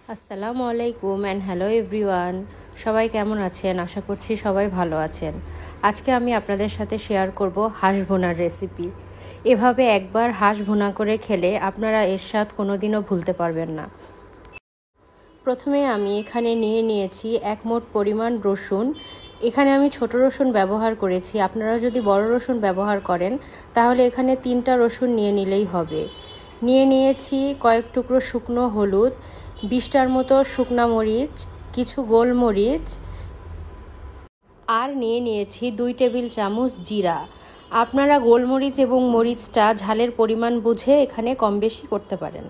আসসালামু আলাইকুম and hello everyone. সবাই কেমন আছেন? আশা করছি সবাই ভালো আছেন। আজকে আমি আপনাদের সাথে শেয়ার করব হাঁস ভুনার রেসিপি। এভাবে একবার হাঁস ভুনা করে খেলে আপনারা এর স্বাদ কোনোদিনও ভুলতে পারবেন না। প্রথমে আমি এখানে নিয়েছি এক মোট পরিমাণ রসুন। এখানে আমি ছোট রসুন ব্যবহার করেছি। আপনারা যদি বড় রসুন ব্যবহার করেন তাহলে এখানে 3টা রসুন নিয়ে নিলেই হবে। নিয়েছি কয়েক টুকরো শুকনো হলুদ, 20টার মতো শুকনা মরিচ, কিছু গোলমরিচ, আর নিয়েছি 2 টেবিল চামচ জিরা। আপনারা গোলমরিচ এবং মরিচটা ঝালের পরিমাণ বুঝে এখানে কম বেশি করতে পারেন।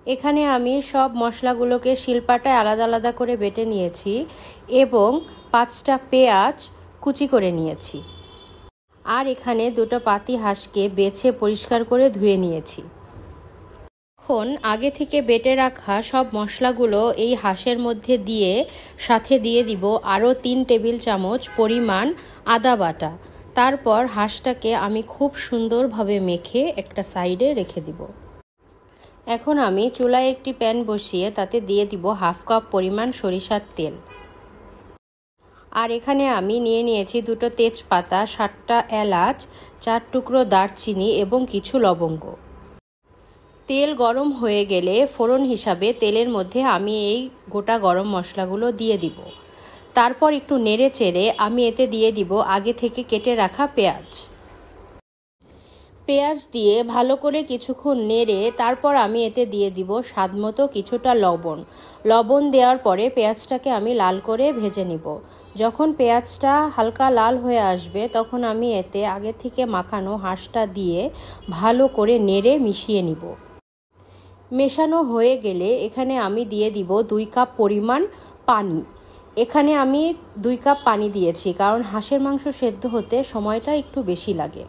এখানে আমি সব মশলাগুলোকে শিলপাটায় আলাদা আলাদা করে বেটে নিয়েছি এবং 5টা পেঁয়াজ কুচি করে নিয়েছি। আর এখানে 2টো পাতি হাঁসকে বেছে পরিষ্কার করে ধুয়ে নিয়েছি। এখন আগে থেকে বেটে রাখা সব মশলাগুলো এই হাঁসের মধ্যে দিয়ে সাথে দিয়ে দিব আরও 3 টেবিল চামচ পরিমাণ আদা বাটা। তারপর হাঁসটাকে আমি খুব সুন্দরভাবে মেখে একটা সাইডে রেখে দিব। এখন আমি চুলায় একটি প্যান বসিয়ে তাতে দিয়ে দিব 1/2 কাপ পরিমাণ সরিষার তেল। আর এখানে আমি নিয়েছি 2টো তেজপাতা, 7টা এলাচ, 4 টুকরো দারচিনি এবং কিছু লবঙ্গ। তেল গরম হয়ে গেলে ফোড়ন হিসাবে তেলের মধ্যে আমি এই গোটা গরম মশলাগুলো দিয়ে দিব। তারপর একটু নেড়ে চেড়ে আমি এতে দিয়ে দিব আগে থেকে কেটে রাখা পেঁয়াজ দিয়ে ভালো করে কিছুক্ষণ নেড়ে তারপর আমি এতে দিয়ে দিব স্বাদমতো কিছুটা লবণ দেওয়ার পরে পেঁয়াজটাকে আমি লাল করে ভেজে নিব। যখন পেঁয়াজটা হালকা লাল হয়ে আসবে তখন আমি এতে আগে থেকে মাখানো হাঁসটা দিয়ে ভালো করে নেড়ে মিশিয়ে নিব। মেশানো হয়ে গেলে এখানে আমি দিয়ে দিব 2 কাপ পরিমাণ পানি। এখানে আমি 2 কাপ পানি দিয়েছি কারণ হাঁসের মাংস সেদ্ধ হতে সময়টা একটু বেশি লাগে।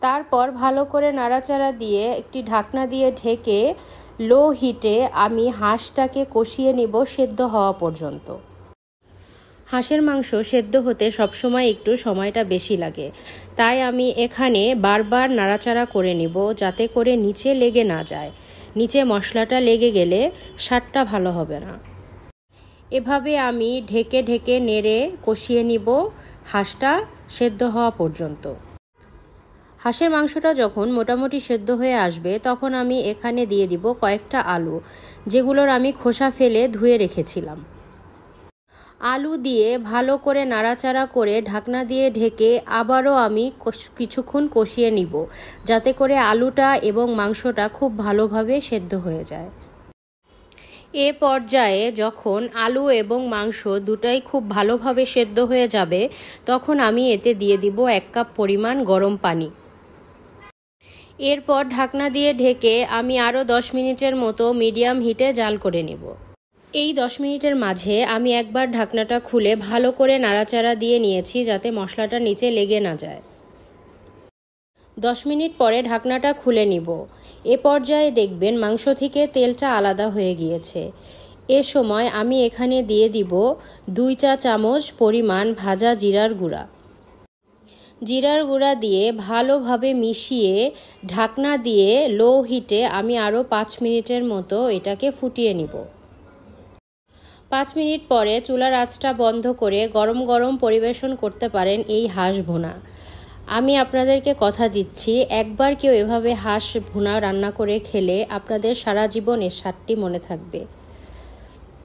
তারপর ভালো করে নাড়াচাড়া দিয়ে একটি ঢাকনা দিয়ে ঢেকে লো হিটে আমি হাঁসটাকে কষিয়ে নিব সেদ্ধ হওয়া পর্যন্ত। হাঁসের মাংস সেদ্ধ হতে সবসময় একটু সময়টা বেশি লাগে, তাই আমি এখানে বারবার নাড়াচাড়া করে নিব যাতে করে নিচে লেগে না যায়। নিচে মশলাটা লেগে গেলে স্বাদটা ভালো হবে না। এভাবে আমি ঢেকে নেড়ে কষিয়ে নিব হাঁসটা সেদ্ধ হওয়া পর্যন্ত। হাঁসের মাংসটা যখন মোটামুটি সেদ্ধ হয়ে আসবে তখন আমি এখানে দিয়ে দিব কয়েকটা আলু, যেগুলোর আমি খোসা ফেলে ধুয়ে রেখেছিলাম। আলু দিয়ে ভালো করে নাড়াচাড়া করে ঢাকনা দিয়ে ঢেকে আবারও আমি কিছুক্ষণ কষিয়ে নিব যাতে করে আলুটা এবং মাংসটা খুব ভালোভাবে সেদ্ধ হয়ে যায়। এ পর্যায়ে যখন আলু এবং মাংস দুটাই খুব ভালোভাবে সেদ্ধ হয়ে যাবে তখন আমি এতে দিয়ে দিব 1 কাপ পরিমাণ গরম পানি। এরপর ঢাকনা দিয়ে ঢেকে আমি আরও 10 মিনিটের মতো মিডিয়াম হিটে জাল করে নেব। এই 10 মিনিটের মাঝে আমি একবার ঢাকনাটা খুলে ভালো করে নাড়াচাড়া দিয়ে নিয়েছি যাতে মশলাটা নিচে লেগে না যায়। 10 মিনিট পরে ঢাকনাটা খুলে নিব। এ পর্যায়ে দেখবেন মাংস থেকে তেলটা আলাদা হয়ে গিয়েছে। এ সময় আমি এখানে দিয়ে দিব 2 চা চামচ পরিমাণ ভাজা জিরার গুঁড়া দিয়ে ভালোভাবে মিশিয়ে ঢাকনা দিয়ে লো হিটে আমি আরও 5 মিনিটের মতো এটাকে ফুটিয়ে নিব। 5 মিনিট পরে চুলার আঁচটা বন্ধ করে গরম গরম পরিবেশন করতে পারেন এই হাঁস ভুনা। আমি আপনাদেরকে কথা দিচ্ছি, একবার কেউ এভাবে হাঁস ভুনা রান্না করে খেলে আপনাদের সারা জীবন এর স্বাদটি মনে থাকবে।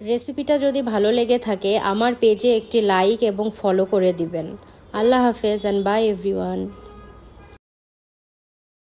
রেসিপিটা যদি ভালো লেগে থাকে আমার পেজে একটি লাইক এবং ফলো করে দিবেন। আল্লাহ হাফেজ অ্যান্ড বাই এভরিওয়ান।